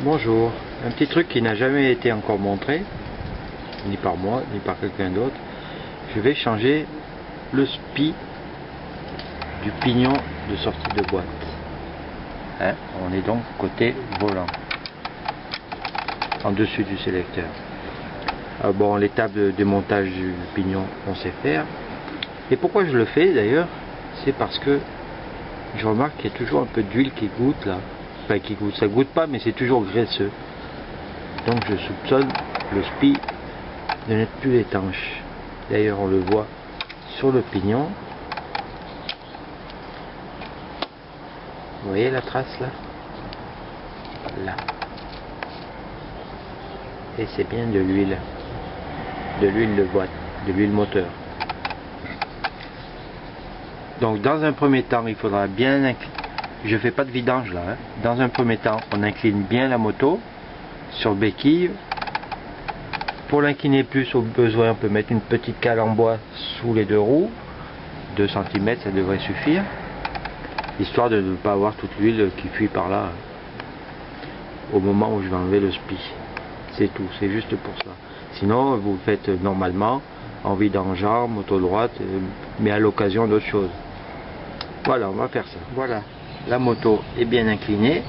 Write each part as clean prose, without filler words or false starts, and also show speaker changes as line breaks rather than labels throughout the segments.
Bonjour, un petit truc qui n'a jamais été encore montré, ni par moi, ni par quelqu'un d'autre. Je vais changer le spi du pignon de sortie de boîte. Hein, on est donc côté volant, en dessus du sélecteur. Bon, l'étape de démontage du pignon, on sait faire. Et pourquoi je le fais d'ailleurs? C'est parce que je remarque qu'il y a toujours un peu d'huile qui goûte là. Enfin, qui goûte, ça goûte pas, mais c'est toujours graisseux. Donc je soupçonne le spi de n'être plus étanche. D'ailleurs, on le voit sur le pignon. Vous voyez la trace là? Là. Et c'est bien de l'huile de boîte, de l'huile moteur. Donc dans un premier temps, il faudra bien incliner. Je fais pas de vidange là. Hein. Dans un premier temps, on incline bien la moto sur béquille. Pour l'incliner plus au besoin, on peut mettre une petite cale en bois sous les deux roues. 2 cm, ça devrait suffire. Histoire de ne pas avoir toute l'huile qui fuit par là au moment où je vais enlever le spi. C'est tout, c'est juste pour ça. Sinon, vous le faites normalement, en vidangeant, moto droite, mais à l'occasion d'autre chose. Voilà, on va faire ça. Voilà, la moto est bien inclinée.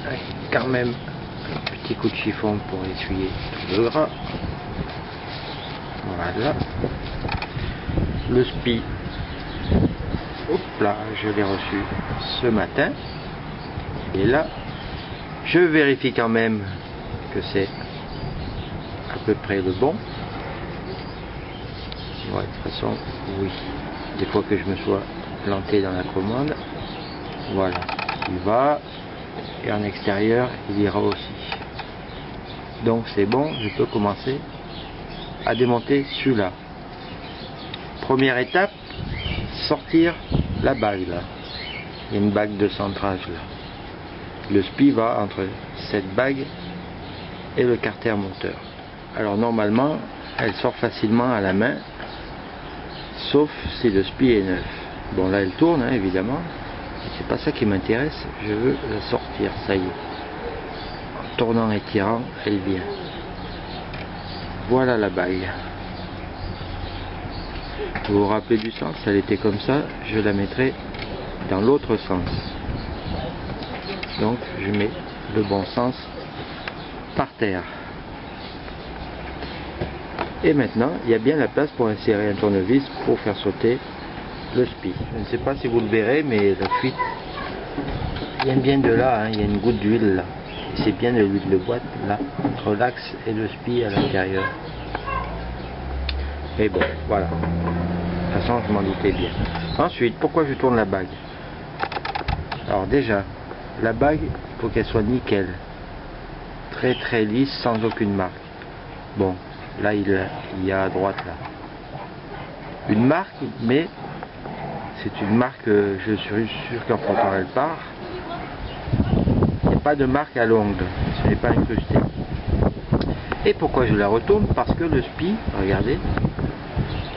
Avec quand même un petit coup de chiffon pour essuyer tout le gras. Voilà. Le spi, hop là, je l'ai reçu ce matin. Et là, je vérifie quand même que c'est à peu près le bon. Ouais, de toute façon, oui. Des fois que je me sois planté dans la commande, voilà, il va, et en extérieur, il ira aussi. Donc c'est bon, je peux commencer à démonter celui-là. Première étape, sortir la bague là. Il y a une bague de centrage là. Le spi va entre cette bague et le carter moteur. Alors normalement, elle sort facilement à la main, sauf si le spi est neuf. Bon là elle tourne hein, évidemment, mais c'est pas ça qui m'intéresse, je veux la sortir, ça y est. En tournant et tirant, elle vient. Voilà la bague. Vous vous rappelez du sens, elle était comme ça, je la mettrai dans l'autre sens. Donc je mets le bon sens par terre. Et maintenant, il y a bien la place pour insérer un tournevis pour faire sauter le spi. Je ne sais pas si vous le verrez, mais la fuite vient bien de là, hein. Il y a une goutte d'huile là. Et c'est bien de l'huile de boîte là, entre l'axe et le spi à l'intérieur. Et bon, voilà. De toute façon, je m'en doutais bien. Ensuite, pourquoi je tourne la bague? Alors déjà, la bague, il faut qu'elle soit nickel. Très très lisse, sans aucune marque. Bon, là il y a à droite là une marque, mais c'est une marque, je suis sûr qu'en frottant elle part. Il n'y a pas de marque à l'ongle, ce n'est pas incrusté. Et pourquoi je la retourne? Parce que le spi, regardez,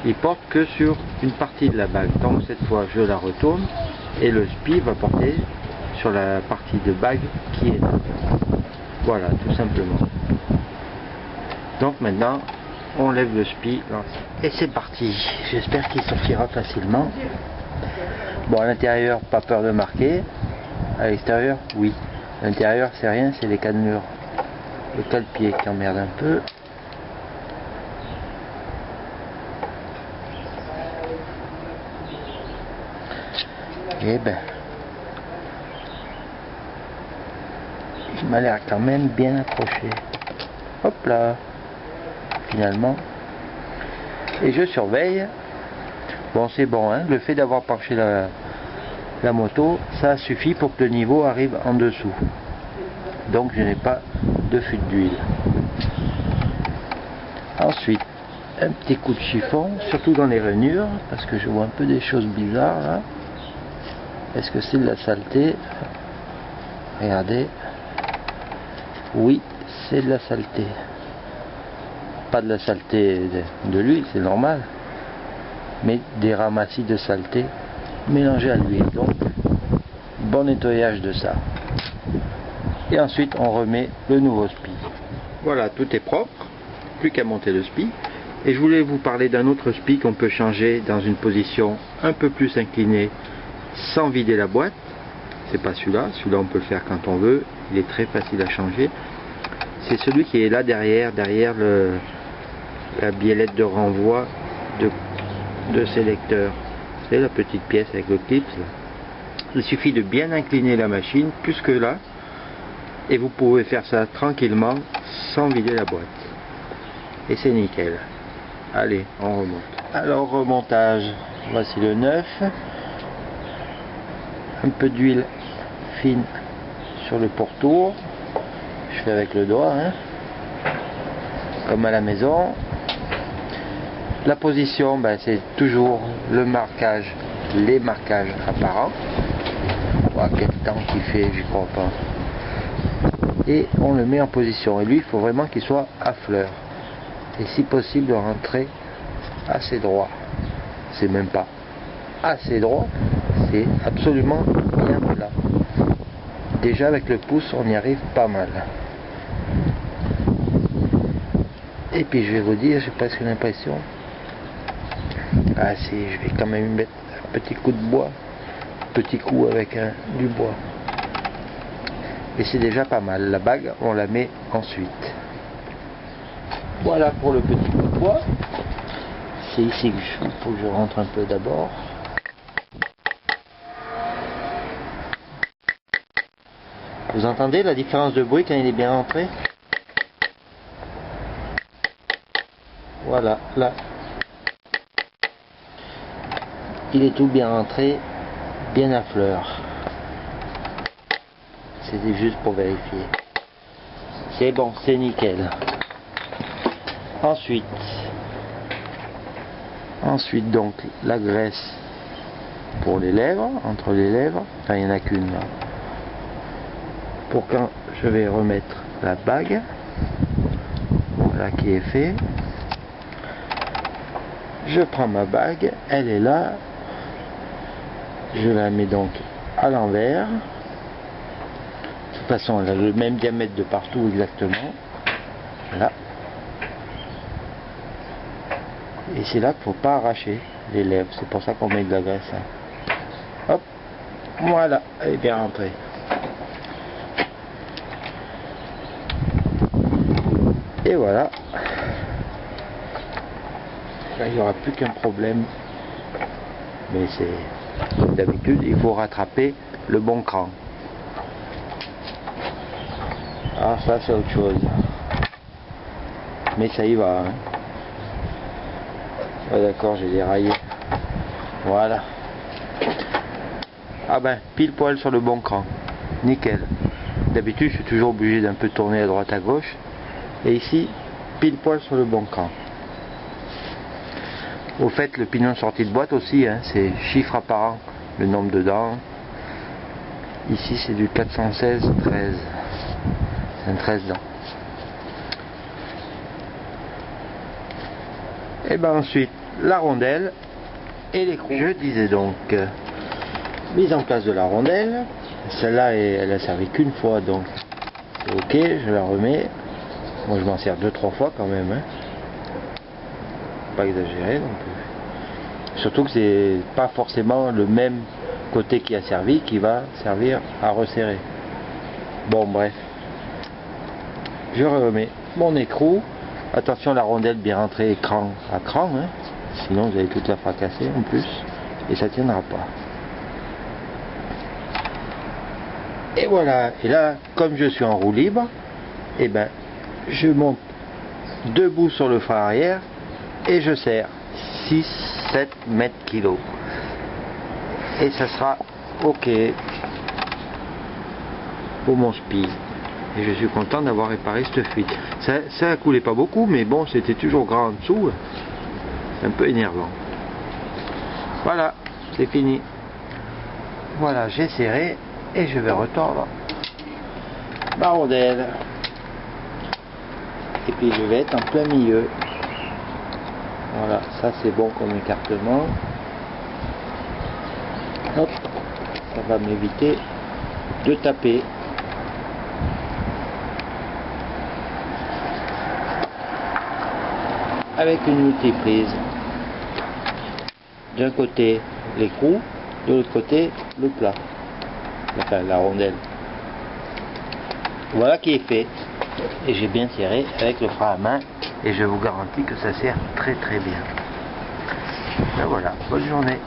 il porte que sur une partie de la bague. Donc cette fois je la retourne et le spi va porter sur la partie de bague qui est là. Voilà, tout simplement. Donc maintenant, on lève le spi et c'est parti. J'espère qu'il sortira facilement. Bon, à l'intérieur, pas peur de marquer. À l'extérieur, oui. À l'intérieur, c'est rien, c'est les cannelures. Le cale-pied qui emmerde un peu. Et ben, il m'a l'air quand même bien accroché. Hop là, finalement. Et je surveille. Bon, c'est bon, hein, le fait d'avoir penché la moto, ça suffit pour que le niveau arrive en dessous. Donc je n'ai pas de fuite d'huile. Ensuite, un petit coup de chiffon, surtout dans les rainures, parce que je vois un peu des choses bizarres là. Est-ce que c'est de la saleté? Regardez. Oui, c'est de la saleté. Pas de la saleté de l'huile, c'est normal. Mais des ramassis de saleté mélangés à l'huile. Donc, bon nettoyage de ça. Et ensuite on remet le nouveau spi. Voilà, tout est propre, plus qu'à monter le spi. Et je voulais vous parler d'un autre spi qu'on peut changer dans une position un peu plus inclinée sans vider la boîte. C'est pas celui-là, celui-là on peut le faire quand on veut, il est très facile à changer. C'est celui qui est là derrière la biellette de renvoi de sélecteur. C'est la petite pièce avec le clip là. Il suffit de bien incliner la machine, plus que là, et vous pouvez faire ça tranquillement sans vider la boîte. Et c'est nickel. Allez, on remonte. Alors remontage, voici le 9. Un peu d'huile fine sur le pourtour. Je fais avec le doigt, hein, comme à la maison. La position, ben, c'est toujours le marquage, les marquages apparents. Oh, quel temps qu'il fait, j'y crois pas. Et on le met en position. Et lui, il faut vraiment qu'il soit à fleur. Et si possible, de rentrer assez droit. C'est même pas assez droit, c'est absolument bien plat. Déjà avec le pouce, on y arrive pas mal. Et puis je vais vous dire, j'ai presque l'impression. Ah si, je vais quand même mettre un petit coup de bois. Petit coup avec du bois. Et c'est déjà pas mal. La bague, on la met ensuite. Voilà pour le petit coup de bois. C'est ici qu'il faut que je rentre un peu d'abord. Vous entendez la différence de bruit quand il est bien rentré? Voilà, là. Il est tout bien rentré, bien à fleur. C'était juste pour vérifier. C'est bon, c'est nickel. Ensuite donc la graisse pour les lèvres, entre les lèvres, enfin il n'y en a qu'une là. Pour quand je vais remettre la bague, voilà qui est fait. Je prends ma bague, elle est là, je la mets donc à l'envers. De toute façon elle a le même diamètre de partout exactement. Là. Et c'est là qu'il ne faut pas arracher les lèvres, c'est pour ça qu'on met de la graisse. Hop, voilà, elle est bien rentrée. Et voilà. Là, il n'y aura plus qu'un problème. Mais c'est comme d'habitude, il faut rattraper le bon cran. Ah, ça c'est autre chose. Mais ça y va. Hein. Ah, d'accord, j'ai déraillé. Voilà. Ah ben, pile poil sur le bon cran. Nickel. D'habitude, je suis toujours obligé d'un peu tourner à droite à gauche. Et ici, pile poil sur le bon cran. Au fait, le pignon de sortie de boîte aussi, hein, c'est chiffre apparent, le nombre de dents. Ici, c'est du 416 13. C'est un 13 dents. Et ben ensuite, la rondelle et l'écrou. Je disais donc, mise en place de la rondelle. Celle-là, elle a servi qu'une fois, donc c'est ok, je la remets. Moi, je m'en sers 2-3 fois quand même. Hein. Pas exagéré non plus. Surtout que c'est pas forcément le même côté qui a servi qui va servir à resserrer. Bon, bref. Je remets mon écrou. Attention, la rondelle bien rentrée cran à cran, hein. Sinon vous allez toute la fracasser en plus et ça tiendra pas. Et voilà, et là comme je suis en roue libre, et ben je monte debout sur le frein arrière et je serre 6-7 mètres kilos et ça sera ok pour mon spi. Et je suis content d'avoir réparé cette fuite. Ça coulait pas beaucoup, mais bon, c'était toujours grand en dessous. C'est un peu énervant. Voilà, c'est fini. Voilà, j'ai serré et je vais retordre ma rondelle. Et puis je vais être en plein milieu. Voilà, ça c'est bon comme écartement. Hop, ça va m'éviter de taper. avec une multiprise. D'un côté l'écrou, de l'autre côté le plat, enfin la rondelle. Voilà qui est fait. Et j'ai bien tiré avec le frein à main et je vous garantis que ça sert très très bien. Ben voilà, bonne journée.